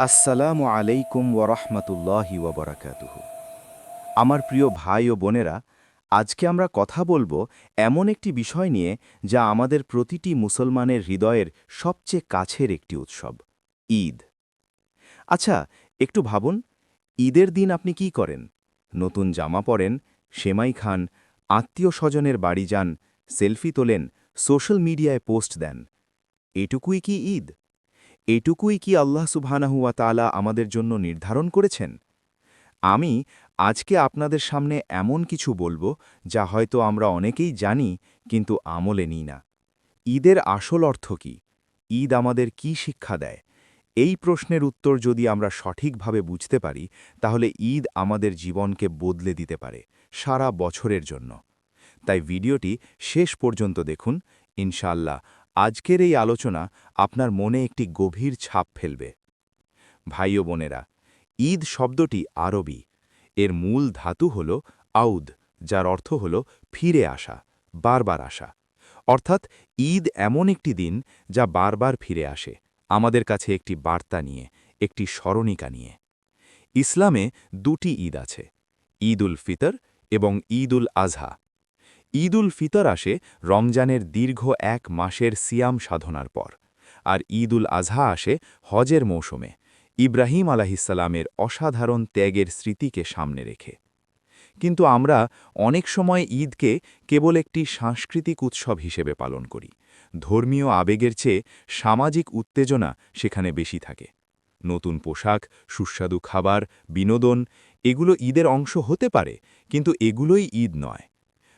আসসালামু আলাইকুম ওরহমতুল্লাহি ওবরাকাতুহু। আমার প্রিয় ভাই ও বোনেরা, আজকে আমরা কথা বলবো এমন একটি বিষয় নিয়ে যা আমাদের প্রতিটি মুসলমানের হৃদয়ের সবচেয়ে কাছের একটি উৎসব, ঈদ। আচ্ছা, একটু ভাবুন, ঈদের দিন আপনি কি করেন? নতুন জামা পরেন, সেমাই খান, আত্মীয় স্বজনের বাড়ি যান, সেলফি তোলেন, সোশ্যাল মিডিয়ায় পোস্ট দেন। এটুকুই কি ঈদ? এটুকুই কি আল্লাহ সুবহানাহু ওয়া তাআলা আমাদের জন্য নির্ধারণ করেছেন? আমি আজকে আপনাদের সামনে এমন কিছু বলবো যা হয়তো আমরা অনেকেই জানি কিন্তু আমলে নিই না। ঈদের আসল অর্থ কি? ঈদ আমাদের কি শিক্ষা দেয়? এই প্রশ্নের উত্তর যদি আমরা সঠিকভাবে বুঝতে পারি, তাহলে ঈদ আমাদের জীবনকে বদলে দিতে পারে, সারা বছরের জন্য। তাই ভিডিওটি শেষ পর্যন্ত দেখুন। ইনশাআল্লাহ আজকের এই আলোচনা আপনার মনে একটি গভীর ছাপ ফেলবে। ভাই ও বোনেরা, ঈদ শব্দটি আরবি। এর মূল ধাতু হল আউদ, যার অর্থ হল ফিরে আসা, বারবার আসা। অর্থাৎ ঈদ এমন একটি দিন যা বারবার ফিরে আসে, আমাদের কাছে একটি বার্তা নিয়ে, একটি স্মরণিকা নিয়ে। ইসলামে দুটি ঈদ আছে, ঈদ উল ফিতর এবং ঈদ উল আজহা। ঈদ উল ফিতর আসে রমজানের দীর্ঘ ১ মাসের সিয়াম সাধনার পর, আর ঈদ উল আজহা আসে হজের মৌসুমে, ইব্রাহিম আলাহিসাল্লামের অসাধারণ ত্যাগের স্মৃতিকে সামনে রেখে। কিন্তু আমরা অনেক সময় ঈদকে কেবল একটি সাংস্কৃতিক উৎসব হিসেবে পালন করি। ধর্মীয় আবেগের চেয়ে সামাজিক উত্তেজনা সেখানে বেশি থাকে। নতুন পোশাক, সুস্বাদু খাবার, বিনোদন, এগুলো ঈদের অংশ হতে পারে, কিন্তু এগুলোই ঈদ নয়।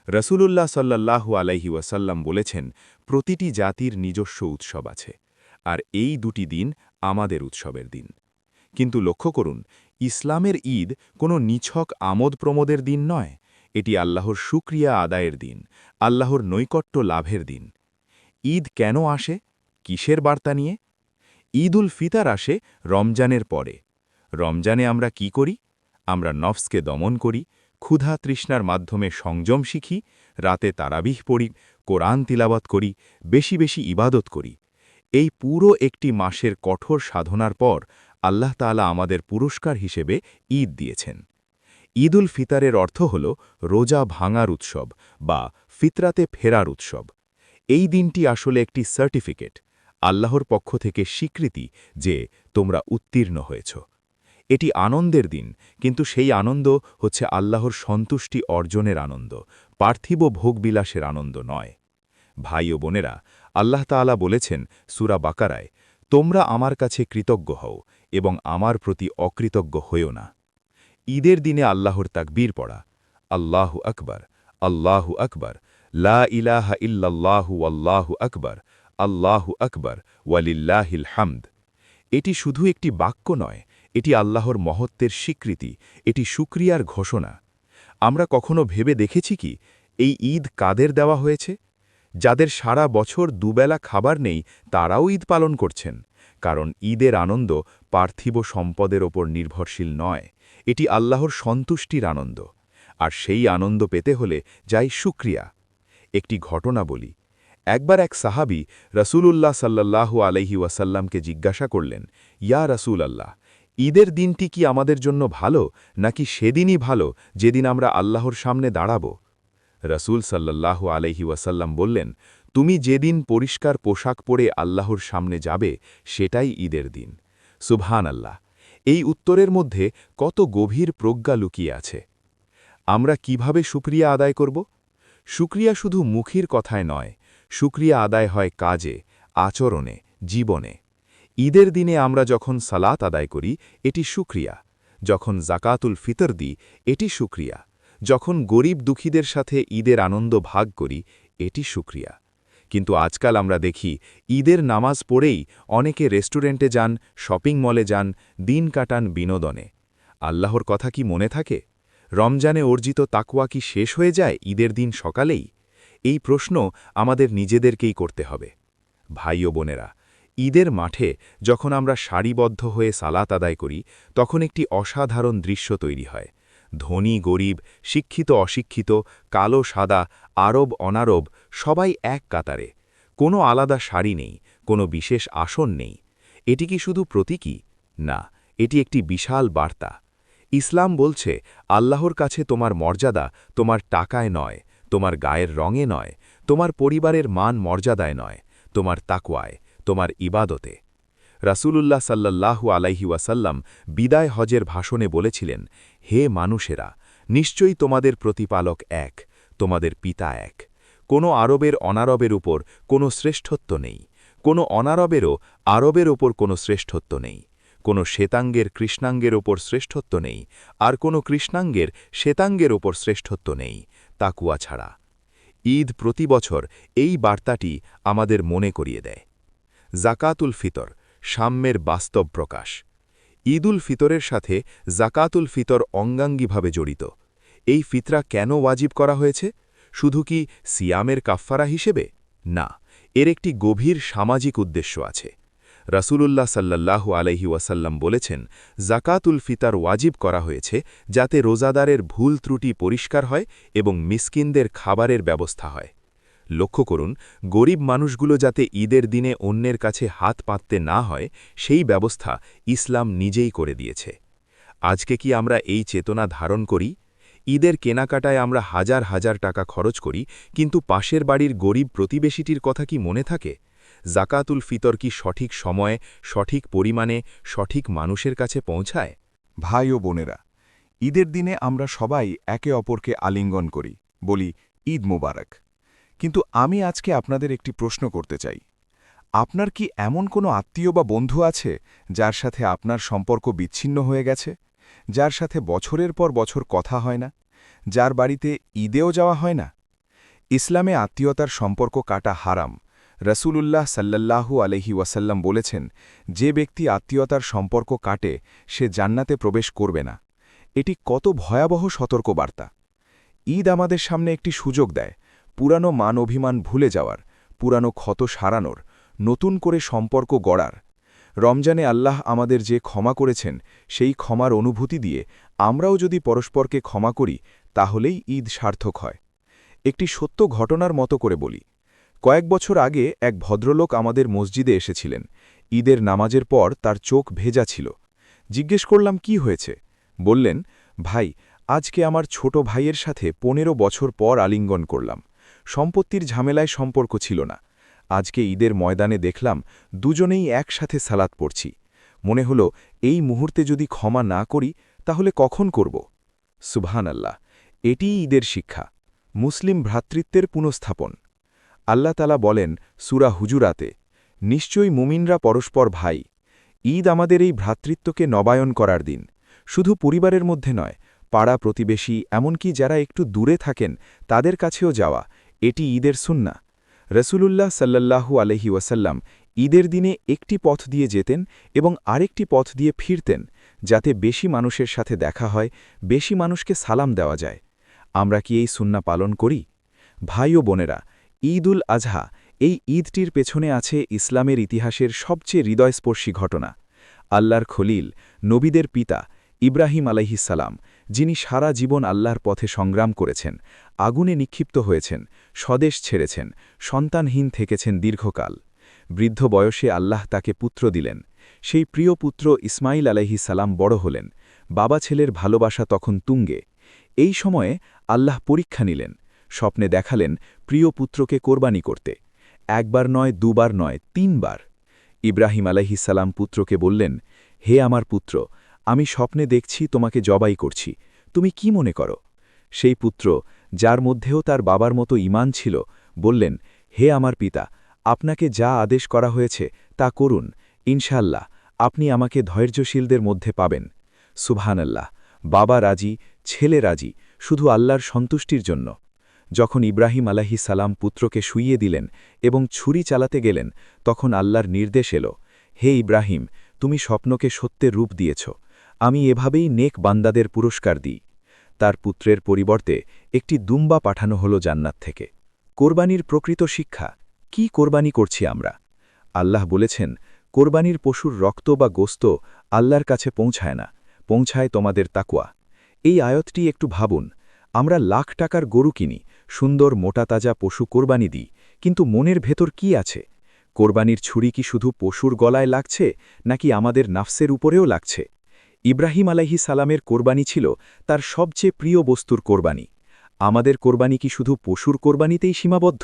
রসুলুল্লাহ সাল্লাল্লাহু আলাইহি ওয়াসাল্লাম বলেছেন, প্রতিটি জাতির নিজস্ব উৎসব আছে, আর এই দুটি দিন আমাদের উৎসবের দিন। কিন্তু লক্ষ্য করুন, ইসলামের ঈদ কোনো নিছক আমোদ প্রমোদের দিন নয়, এটি আল্লাহর শুকরিয়া আদায়ের দিন, আল্লাহর নৈকট্য লাভের দিন। ঈদ কেন আসে? কিসের বার্তা নিয়ে? ঈদ উল ফিতর আসে রমজানের পরে। রমজানে আমরা কি করি? আমরা নফসকে দমন করি, ক্ষুধা তৃষ্ণার মাধ্যমে সংযম শিখি, রাতে তারাবিহ পড়ি, কোরআন তিলাওয়াত করি, বেশি বেশি ইবাদত করি। এই পুরো একটি মাসের কঠোর সাধনার পর আল্লাহ তাআলা আমাদের পুরস্কার হিসেবে ঈদ দিয়েছেন। ঈদ উল ফিতরের অর্থ হল রোজা ভাঙার উৎসব বা ফিতরাতে ফেরার উৎসব। এই দিনটি আসলে একটি সার্টিফিকেট, আল্লাহর পক্ষ থেকে স্বীকৃতি যে তোমরা উত্তীর্ণ হয়েছ। এটি আনন্দের দিন, কিন্তু সেই আনন্দ হচ্ছে আল্লাহর সন্তুষ্টি অর্জনের আনন্দ, পার্থিব ভোগবিলাসের আনন্দ নয়। ভাই ও বোনেরা, আল্লাহ তাআলা বলেছেন সূরা বাকারায়, তোমরা আমার কাছে কৃতজ্ঞ হও এবং আমার প্রতি অকৃতজ্ঞ হইও না। ঈদের দিনে আল্লাহর তাকবীর পড়া, আল্লাহু আকবার, আল্লাহু আকবার, লা ইলাহা ইল্লাল্লাহু আল্লাহু আকবার, আল্লাহু আকবার, ওয়ালিল্লাহিল হামদ। এটি শুধু একটি বাক্য নয়, এটি আল্লাহর মহত্বের স্বীকৃতি, এটি শুকরিয়ার ঘোষণা। আমরা কখনো ভেবে দেখেছি কি, এই ঈদ কাদের দেওয়া হয়েছে? যাদের সারা বছর দুবেলা খাবার নেই, তারাও ঈদ পালন করছেন। কারণ ঈদের আনন্দ পার্থিব সম্পদের ওপর নির্ভরশীল নয়, এটি আল্লাহর সন্তুষ্টির আনন্দ। আর সেই আনন্দ পেতে হলে যাই শুকরিয়া। একটি ঘটনা বলি। একবার এক সাহাবী রসুলুল্লাহ সাল্লাল্লাহু আলাইহি ওয়াসাল্লামকে জিজ্ঞাসা করলেন, ইয়া রসুল আল্লাহ, ঈদের দিনটি কি আমাদের জন্য ভালো, নাকি সেদিনই ভালো যেদিন আমরা আল্লাহর সামনে দাঁড়াব? রসুল সাল্লাল্লাহু আলাইহি ওয়াসাল্লাম বললেন, তুমি যেদিন পরিষ্কার পোশাক পরে আল্লাহর সামনে যাবে, সেটাই ঈদের দিন। সুবহান আল্লাহ! এই উত্তরের মধ্যে কত গভীর প্রজ্ঞা লুকিয়ে আছে। আমরা কিভাবে শুকরিয়া আদায় করব? শুকরিয়া শুধু মুখের কথায় নয়, শুকরিয়া আদায় হয় কাজে, আচরণে, জীবনে। ঈদের দিনে আমরা যখন সালাত আদায় করি, এটি শুকরিয়া। যখন জাকাতুল ফিতর দিই, এটি শুকরিয়া। যখন গরিব দুঃখীদের সাথে ঈদের আনন্দ ভাগ করি, এটি শুকরিয়া। কিন্তু আজকাল আমরা দেখি, ঈদের নামাজ পড়েই অনেকে রেস্টুরেন্টে যান, শপিং মলে যান, দিন কাটান বিনোদনে। আল্লাহর কথা কি মনে থাকে? রমজানে অর্জিত তাকওয়া কি শেষ হয়ে যায় ঈদের দিন সকালেই? এই প্রশ্ন আমাদের নিজেদেরকেই করতে হবে। ভাই ও বোনেরা, ঈদের মাঠে যখন আমরা সারিবদ্ধ হয়ে সালাত আদায় করি, তখন একটি অসাধারণ দৃশ্য তৈরি হয়। ধনী গরিব, শিক্ষিত অশিক্ষিত, কালো সাদা, আরব অনারব, সবাই এক কাতারে। কোনো আলাদা সারি নেই, কোনো বিশেষ আসন নেই। এটি কি শুধু প্রতীকী? না, এটি একটি বিশাল বার্তা। ইসলাম বলছে আল্লাহর কাছে তোমার মর্যাদা তোমার টাকায় নয়, তোমার গায়ের রঙে নয়, তোমার পরিবারের মান মর্যাদায় নয়, তোমার তাকওয়ায়, তোমার ইবাদতে। রাসূলুল্লাহ সাল্লাল্লাহু আলাইহি ওয়াসাল্লাম বিদায় হজের ভাষণে বলেছিলেন, হে মানুষেরা, নিশ্চয়ই তোমাদের প্রতিপালক এক, তোমাদের পিতা এক। কোনো আরবের অনারবের উপর কোনো শ্রেষ্ঠত্ব নেই, কোনো অনারবেরও আরবের ওপর কোনো শ্রেষ্ঠত্ব নেই, কোনো শ্বেতাঙ্গের কৃষ্ণাঙ্গের ওপর শ্রেষ্ঠত্ব নেই, আর কোনো কৃষ্ণাঙ্গের শ্বেতাঙ্গের ওপর শ্রেষ্ঠত্ব নেই, তাকুয়া ছাড়া। ঈদ প্রতি বছর এই বার্তাটি আমাদের মনে করিয়ে দেয়। জাকাতুল ফিতর, সাম্যের বাস্তব প্রকাশ। ঈদুল ফিতরের সাথে জাকাতুল ফিতর অঙ্গাঙ্গিভাবে জড়িত। এই ফিতরা কেন ওয়াজিব করা হয়েছে? শুধু কি সিয়ামের কাফফারা হিসেবে? না, এর একটি গভীর সামাজিক উদ্দেশ্য আছে। রাসূলুল্লাহ সাল্লাল্লাহু আলাইহি ওয়াসাল্লাম বলেছেন, জাকাতুল ফিতর ওয়াজিব করা হয়েছে যাতে রোজাদারের ভুল ত্রুটি পরিষ্কার হয় এবং মিসকিনদের খাবারের ব্যবস্থা হয়। লক্ষ্য করুন, গরিব মানুষগুলো যাতে ঈদের দিনে অন্যের কাছে হাত পাততে না হয়, সেই ব্যবস্থা ইসলাম নিজেই করে দিয়েছে। আজকে কি আমরা এই চেতনা ধারণ করি? ঈদের কেনাকাটায় আমরা হাজার হাজার টাকা খরচ করি, কিন্তু পাশের বাড়ির গরিব প্রতিবেশীটির কথা কি মনে থাকে? জাকাতুল ফিতর কি সঠিক সময়ে, সঠিক পরিমাণে, সঠিক মানুষের কাছে পৌঁছায়? ভাই ও বোনেরা, ঈদের দিনে আমরা সবাই একে অপরকে আলিঙ্গন করি, বলি ঈদ মোবারক। কিন্তু আমি আজকে আপনাদের একটি প্রশ্ন করতে চাই। আপনার কি এমন কোনো আত্মীয় বা বন্ধু আছে যার সাথে আপনার সম্পর্ক বিচ্ছিন্ন হয়ে গেছে, যার সাথে বছরের পর বছর কথা হয় না, যার বাড়িতে ঈদেও যাওয়া হয় না? ইসলামে আত্মীয়তার সম্পর্ক কাটা হারাম। রাসূলুল্লাহ সাল্লাল্লাহু আলাইহি ওয়াসাল্লাম বলেছেন, যে ব্যক্তি আত্মীয়তার সম্পর্ক কাটে সে জান্নাতে প্রবেশ করবে না। এটি কত ভয়াবহ সতর্কবার্তা! ঈদ আমাদের সামনে একটি সুযোগ দেয় পুরানো মান অভিমান ভুলে যাওয়ার, পুরানো ক্ষত সারানোর, নতুন করে সম্পর্ক গড়ার। রমজানে আল্লাহ আমাদের যে ক্ষমা করেছেন সেই ক্ষমার অনুভূতি দিয়ে আমরাও যদি পরস্পরকে ক্ষমা করি, তাহলেই ঈদ সার্থক হয়। একটি সত্য ঘটনার মতো করে বলি। কয়েক বছর আগে এক ভদ্রলোক আমাদের মসজিদে এসেছিলেন। ঈদের নামাজের পর তার চোখ ভেজা ছিল। জিজ্ঞেস করলাম কি হয়েছে। বললেন, ভাই, আজকে আমার ছোট ভাইয়ের সাথে ১৫ বছর পর আলিঙ্গন করলাম। সম্পত্তির ঝামেলায় সম্পর্ক ছিল না। আজকে ঈদের ময়দানে দেখলাম দুজনেই একসাথে সালাত পড়ছি। মনে হল এই মুহূর্তে যদি ক্ষমা না করি তাহলে কখন করব? সুবহানাল্লাহ, এটিই ঈদের শিক্ষা, মুসলিম ভ্রাতৃত্বের পুনঃস্থাপন। আল্লাহ তাআলা বলেন সূরা হুজুরাতে, নিশ্চয়ই মুমিনরা পরস্পর ভাই। ঈদ আমাদের এই ভ্রাতৃত্বকে নবায়ন করার দিন। শুধু পরিবারের মধ্যে নয়, পাড়া প্রতিবেশী, এমনকি যারা একটু দূরে থাকেন তাদের কাছেও যাওয়া, এটি ঈদের সুন্নাহ। রাসূলুল্লাহ সাল্লাল্লাহু আলাইহি ওয়াসাল্লাম ঈদের দিনে একটি পথ দিয়ে যেতেন এবং আরেকটি পথ দিয়ে ফিরতেন, যাতে বেশি মানুষের সাথে দেখা হয়, বেশি মানুষকে সালাম দেওয়া যায়। আমরা কি এই সুন্নাহ পালন করি? ভাই ও বোনেরা, ঈদ উল আজহা, এই ঈদটির পেছনে আছে ইসলামের ইতিহাসের সবচেয়ে হৃদয়স্পর্শী ঘটনা। আল্লাহর খলিল, নবীদের পিতা ইব্রাহিম আলাইহিসসালাম, যিনি সারা জীবন আল্লাহর পথে সংগ্রাম করেছেন, আগুনে নিক্ষিপ্ত হয়েছেন, স্বদেশ ছেড়েছেন, সন্তানহীন থেকেছেন দীর্ঘকাল। বৃদ্ধ বয়সে আল্লাহ তাকে পুত্র দিলেন। সেই প্রিয় পুত্র ইসমাইল আলাইহিসসালাম বড় হলেন। বাবা ছেলের ভালোবাসা তখন তুঙ্গে। এই সময়ে আল্লাহ পরীক্ষা নিলেন। স্বপ্নে দেখালেন প্রিয় পুত্রকে কোরবানি করতে। একবার নয়, দুবার নয়, ৩ বার। ইব্রাহিম আলাইহিসসালাম পুত্রকে বললেন, হে আমার পুত্র, আমি স্বপ্নে দেখছি তোমাকে জবাই করছি, তুমি কি মনে করো? সেই পুত্র, যার মধ্যেও তার বাবার মতো ঈমান ছিল, বললেন, হে আমার পিতা, আপনাকে যা আদেশ করা হয়েছে তা করুন, ইনশাআল্লাহ আপনি আমাকে ধৈর্যশীলদের মধ্যে পাবেন। সুবহানাল্লাহ, বাবা রাজি, ছেলে রাজি, শুধু আল্লাহর সন্তুষ্টির জন্য। যখন ইব্রাহিম আলাইহিসসালাম পুত্রকে শুইয়ে দিলেন এবং ছুরি চালাতে গেলেন, তখন আল্লাহর নির্দেশ এলো, হে ইব্রাহিম, তুমি স্বপ্নকে সত্যের রূপ দিয়েছ, আমি এভাবেই নেক বান্দাদের পুরস্কার দিই। তার পুত্রের পরিবর্তে একটি দুম্বা পাঠানো হলো জান্নাত থেকে। কোরবানির প্রকৃত শিক্ষা কি? কোরবানি করছি আমরা। আল্লাহ বলেছেন, কোরবানির পশুর রক্ত বা গোস্ত আল্লাহর কাছে পৌঁছায় না, পৌঁছায় তোমাদের তাকওয়া। এই আয়াতটি একটু ভাবুন। আমরা লাখ টাকার গরু কিনি, সুন্দর মোটা তাজা পশু কোরবানি দিই, কিন্তু মনের ভেতর কি আছে? কোরবানির ছুরি কি শুধু পশুর গলায় লাগছে, নাকি আমাদের নাফসের উপরেও লাগছে? ইব্রাহিম আলাইহিস সালামের কোরবানি ছিল তার সবচেয়ে প্রিয় বস্তুর কোরবানি। আমাদের কোরবানি কি শুধু পশুর কোরবানিতেই সীমাবদ্ধ?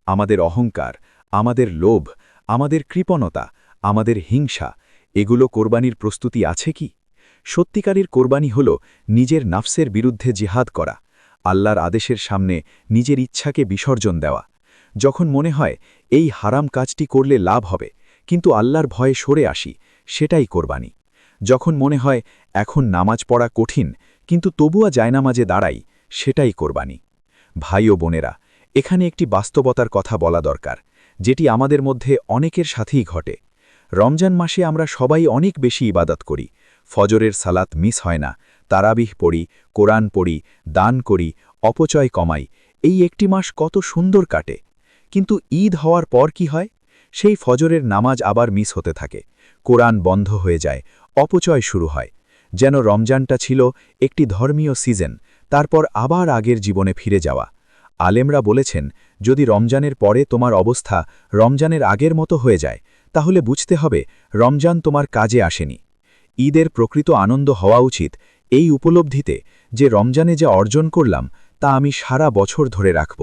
আমাদের অহংকার, আমাদের লোভ, আমাদের কৃপণতা, আমাদের হিংসা, এগুলো কোরবানির প্রস্তুতি আছে কি? সত্যিকারের কোরবানি হল নিজের নাফসের বিরুদ্ধে জিহাদ করা, আল্লাহর আদেশের সামনে নিজের ইচ্ছাকে বিসর্জন দেওয়া। যখন মনে হয় এই হারাম কাজটি করলে লাভ হবে, কিন্তু আল্লাহর ভয়ে সরে আসি, সেটাই কোরবানি। যখন মনে হয় এখন নামাজ পড়া কঠিন, কিন্তু তবুয়া জায়নামাজে দাঁড়াই, সেটাই কোরবানি। ভাই ও বোনেরা, এখানে একটি বাস্তবতার কথা বলা দরকার, যেটি আমাদের মধ্যে অনেকের সাথেই ঘটে। রমজান মাসে আমরা সবাই অনেক বেশি ইবাদত করি, ফজরের সালাত মিস হয় না, তারাবিহ পড়ি, কোরআন পড়ি, দান করি, অপচয় কমাই, এই একটি মাস কত সুন্দর কাটে। কিন্তু ঈদ হওয়ার পর কি হয়? সেই ফজরের নামাজ আবার মিস হতে থাকে, কোরআন বন্ধ হয়ে যায়, অপচয় শুরু হয়। যেন রমজানটা ছিল একটি ধর্মীয় সিজন, তারপর আবার আগের জীবনে ফিরে যাওয়া। আলেমরা বলেছেন, যদি রমজানের পরে তোমার অবস্থা রমজানের আগের মতো হয়ে যায়, তাহলে বুঝতে হবে রমজান তোমার কাজে আসেনি। ঈদের প্রকৃত আনন্দ হওয়া উচিত এই উপলব্ধিতে যে রমজানে যা অর্জন করলাম তা আমি সারা বছর ধরে রাখব।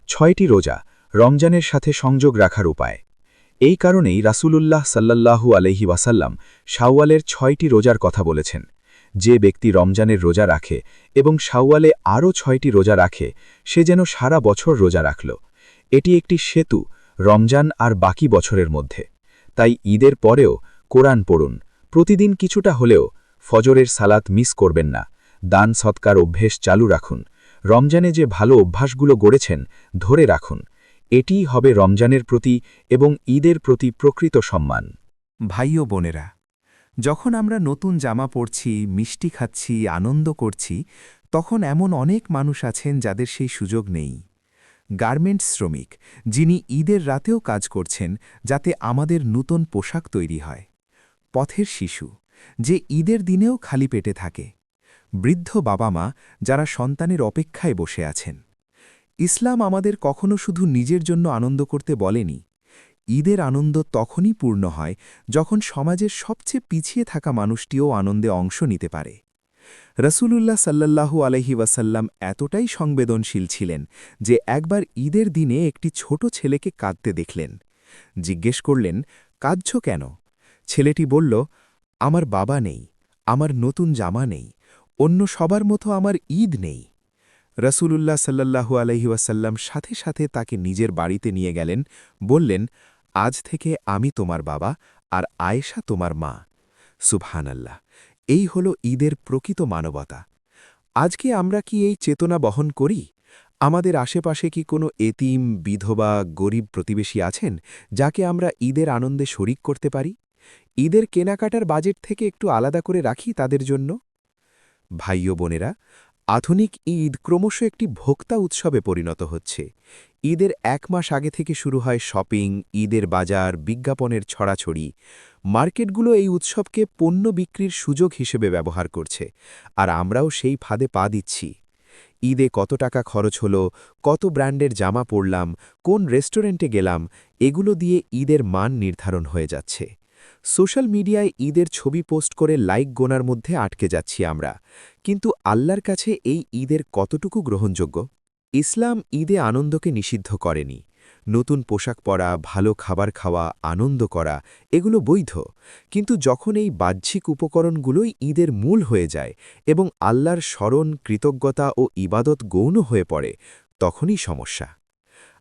6টি রোজা রমজানের সাথে সংযোগ রাখার উপায়। এই কারণেই রাসূলুল্লাহ সাল্লাল্লাহু আলাইহি ওয়াসাল্লাম শাওয়ালের 6টি রোজার কথা বলেছেন। যে ব্যক্তি রমজানের রোজা রাখে এবং শাওয়ালে আরও 6টি রোজা রাখে, সে যেন সারা বছর রোজা রাখল। এটি একটি সেতু রমজান আর বাকি বছরের মধ্যে। তাই ঈদের পরেও কোরআন পড়ুন, প্রতিদিন কিছুটা হলেও। ফজরের সালাত মিস করবেন না, দান সৎকার অভ্যেস চালু রাখুন, রমজানে যে ভালো অভ্যাসগুলো গড়েছেন ধরে রাখুন। এটিই হবে রমজানের প্রতি এবং ঈদের প্রতি প্রকৃত সম্মান। ভাই ও বোনেরা, যখন আমরা নতুন জামা পরছি, মিষ্টি খাচ্ছি, আনন্দ করছি, তখন এমন অনেক মানুষ আছেন যাদের সেই সুযোগ নেই। গার্মেন্টস শ্রমিক, যিনি ঈদের রাতেও কাজ করছেন যাতে আমাদের নতুন পোশাক তৈরি হয়। পথের শিশু, যে ঈদের দিনেও খালি পেটে থাকে। বৃদ্ধ বাবা মা, যারা সন্তানের অপেক্ষায় বসে আছেন। ইসলাম আমাদের কখনো শুধু নিজের জন্য আনন্দ করতে বলেনি। ঈদের আনন্দ তখনই পূর্ণ হয় যখন সমাজের সবচেয়ে পিছিয়ে থাকা মানুষটিও আনন্দে অংশ নিতে পারে। রাসূলুল্লাহ সাল্লাল্লাহু আলাইহি ওয়াসাল্লাম এতটাই সংবেদনশীল ছিলেন যে একবার ঈদের দিনে একটি ছোট ছেলেকে কাঁদতে দেখলেন। জিজ্ঞেস করলেন, কাঁদছ কেন? ছেলেটি বলল, আমার বাবা নেই, আমার নতুন জামা নেই, অন্য সবার মতো আমার ঈদ নেই। রাসূলুল্লাহ সাল্লাল্লাহু আলাইহি ওয়াসাল্লাম সাথে সাথে তাকে নিজের বাড়িতে নিয়ে গেলেন, বললেন, আজ থেকে আমি তোমার বাবা আর আয়েশা তোমার মা। সুবহানাল্লাহ, এই হল ঈদের প্রকৃত মানবতা। আজকে আমরা কি এই চেতনা বহন করি? আমাদের আশেপাশে কি কোনো এতিম, বিধবা, গরিব প্রতিবেশী আছেন যাকে আমরা ঈদের আনন্দে শরিক করতে পারি? ঈদের কেনাকাটার বাজেট থেকে একটু আলাদা করে রাখি তাদের জন্য। ভাই ও বোনেরা, আধুনিক ঈদ ক্রমশ একটি ভোক্তা উৎসবে পরিণত হচ্ছে। ঈদের 1 মাস আগে থেকে শুরু হয় শপিং, ঈদের বাজার, বিজ্ঞাপনের ছড়াছড়ি। মার্কেটগুলো এই উৎসবকে পণ্য বিক্রির সুযোগ হিসেবে ব্যবহার করছে, আর আমরাও সেই ফাঁদে পা দিচ্ছি। ঈদে কত টাকা খরচ হলো, কত ব্র্যান্ডের জামা পরলাম, কোন রেস্টুরেন্টে গেলাম, এগুলো দিয়ে ঈদের মান নির্ধারণ হয়ে যাচ্ছে। সোশ্যাল মিডিয়ায় ঈদের ছবি পোস্ট করে লাইক গোনার মধ্যে আটকে যাচ্ছি আমরা। কিন্তু আল্লাহর কাছে এই ঈদের কতটুকু গ্রহণযোগ্য? ইসলাম ঈদে আনন্দকে নিষিদ্ধ করেনি। নতুন পোশাক পরা, ভালো খাবার খাওয়া, আনন্দ করা, এগুলো বৈধ। কিন্তু যখন এই বাহ্যিক উপকরণগুলোই ঈদের মূল হয়ে যায় এবং আল্লাহর স্মরণ, কৃতজ্ঞতা ও ইবাদত গৌণ হয়ে পড়ে, তখনই সমস্যা।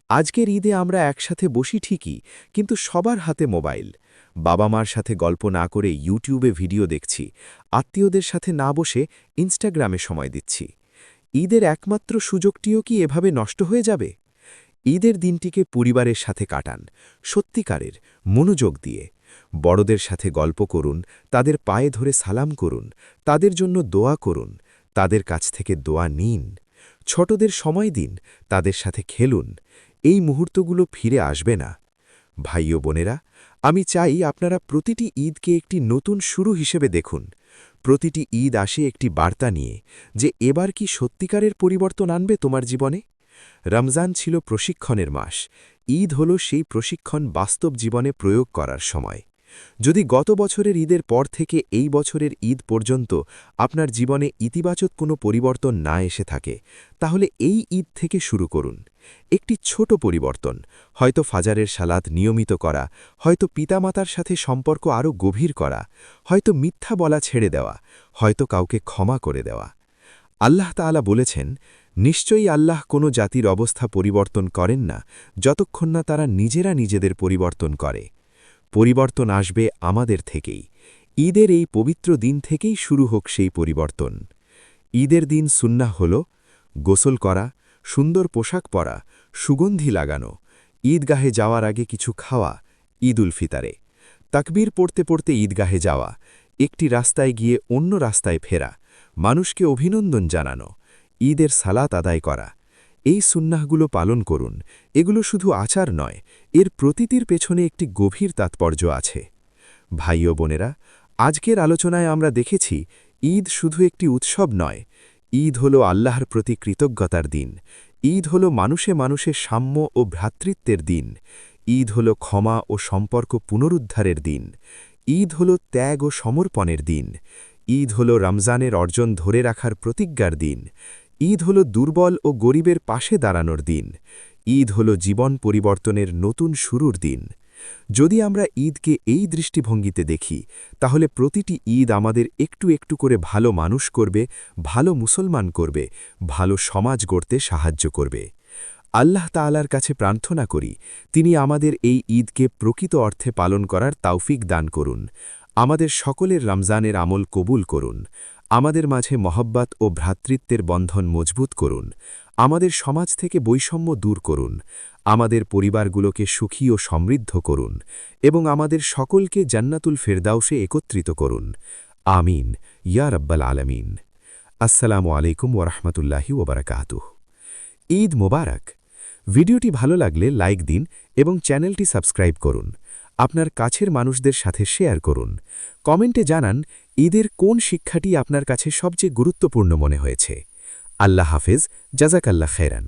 আজকের ঈদে আমরা একসাথে বসি ঠিকই, কিন্তু সবার হাতে মোবাইল। বাবা মার সাথে গল্প না করে ইউটিউবে ভিডিও দেখছি, আত্মীয়দের সাথে না বসে ইনস্টাগ্রামে সময় দিচ্ছি। ঈদের একমাত্র সুযোগটিও কি এভাবে নষ্ট হয়ে যাবে? ঈদের দিনটিকে পরিবারের সাথে কাটান, সত্যিকারের মনোযোগ দিয়ে। বড়দের সাথে গল্প করুন, তাদের পায়ে ধরে সালাম করুন, তাদের জন্য দোয়া করুন, তাদের কাছ থেকে দোয়া নিন। ছোটদের সময় দিন, তাদের সাথে খেলুন। এই মুহূর্তগুলো ফিরে আসবে না। ভাই ও বোনেরা, আমি চাই আপনারা প্রতিটি ঈদকে একটি নতুন শুরু হিসেবে দেখুন। প্রতিটি ঈদ আসে একটি বার্তা নিয়ে, যে এবার কি সত্যিকারের পরিবর্তন আনবে তোমার জীবনে। রমজান ছিল প্রশিক্ষণের মাস, ঈদ হল সেই প্রশিক্ষণ বাস্তব জীবনে প্রয়োগ করার সময়। যদি গত বছরের ঈদের পর থেকে এই বছরের ঈদ পর্যন্ত আপনার জীবনে ইতিবাচক কোনো পরিবর্তন না এসে থাকে তাহলে এই ঈদ থেকে শুরু করুন একটি ছোট পরিবর্তন, হয়তো ফাজারের সালাত নিয়মিত করা, হয়তো পিতামাতার সাথে সম্পর্ক আরও গভীর করা, হয়তো মিথ্যা বলা ছেড়ে দেওয়া, হয়তো কাউকে ক্ষমা করে দেওয়া। আল্লাহ তাআলা বলেছেন, নিশ্চয়ই আল্লাহ কোনো জাতির অবস্থা পরিবর্তন করেন না যতক্ষণ না তারা নিজেরা নিজেদের পরিবর্তন করে। পরিবর্তন আসবে আমাদের থেকেই। ঈদের এই পবিত্র দিন থেকেই শুরু হোক সেই পরিবর্তন। ঈদের দিন সুন্নাহ হল গোসল করা, সুন্দর পোশাক পরা, সুগন্ধি লাগানো, ঈদগাহে যাওয়ার আগে কিছু খাওয়া, ঈদ উল ফিতরে তাকবীর পড়তে পড়তে ঈদগাহে যাওয়া, একটি রাস্তায় গিয়ে অন্য রাস্তায় ফেরা, মানুষকে অভিনন্দন জানানো, ঈদের সালাত আদায় করা। এই সুন্নাহগুলো পালন করুন। এগুলো শুধু আচার নয়, এর প্রতিটির পেছনে একটি গভীর তাৎপর্য আছে। ভাই ও বোনেরা, আজকের আলোচনায় আমরা দেখেছি ঈদ শুধু একটি উৎসব নয়, ঈদ হল আল্লাহর প্রতি কৃতজ্ঞতার দিন। ঈদ হল মানুষে মানুষে সাম্য ও ভ্রাতৃত্বের দিন। ঈদ হল ক্ষমা ও সম্পর্ক পুনরুদ্ধারের দিন। ঈদ হল ত্যাগ ও সমর্পণের দিন। ঈদ হল রমজানের অর্জন ধরে রাখার প্রতিজ্ঞার দিন। ঈদ হল দুর্বল ও গরিবের পাশে দাঁড়ানোর দিন। ঈদ হল জীবন পরিবর্তনের নতুন শুরুর দিন। যদি আমরা ঈদকে এই দৃষ্টিভঙ্গিতে দেখি তাহলে প্রতিটি ঈদ আমাদের একটু একটু করে ভালো মানুষ করবে, ভালো মুসলমান করবে, ভালো সমাজ গড়তে সাহায্য করবে। আল্লাহ তাআলার কাছে প্রার্থনা করি, তিনি আমাদের এই ঈদকে প্রকৃত অর্থে পালন করার তৌফিক দান করুন। আমাদের সকলের রমজানের আমল কবুল করুন। আমাদের মাঝে মহব্বত ও ভ্রাতৃত্বের বন্ধন মজবুত করুন। আমাদের সমাজ থেকে বৈষম্য দূর করুন। আমাদের পরিবারগুলোকে সুখী ও সমৃদ্ধ করুন এবং আমাদের সকলকে জান্নাতুল ফেরদাউসে একত্রিত করুন। আমিন ইয়া রাব্বাল আলামিন। আসসালামু আলাইকুম ওয়া রাহমাতুল্লাহি ওয়া বারাকাতুহু। ঈদ মোবারক। ভিডিওটি ভালো লাগলে লাইক দিন এবং চ্যানেলটি সাবস্ক্রাইব করুন। আপনার কাছের মানুষদের সাথে শেয়ার করুন। কমেন্টে জানান ঈদের কোন শিক্ষাটি আপনার কাছে সবচেয়ে গুরুত্বপূর্ণ মনে হয়েছে। আল্লাহ হাফেজ, জাযাকাল্লাহ খায়রান।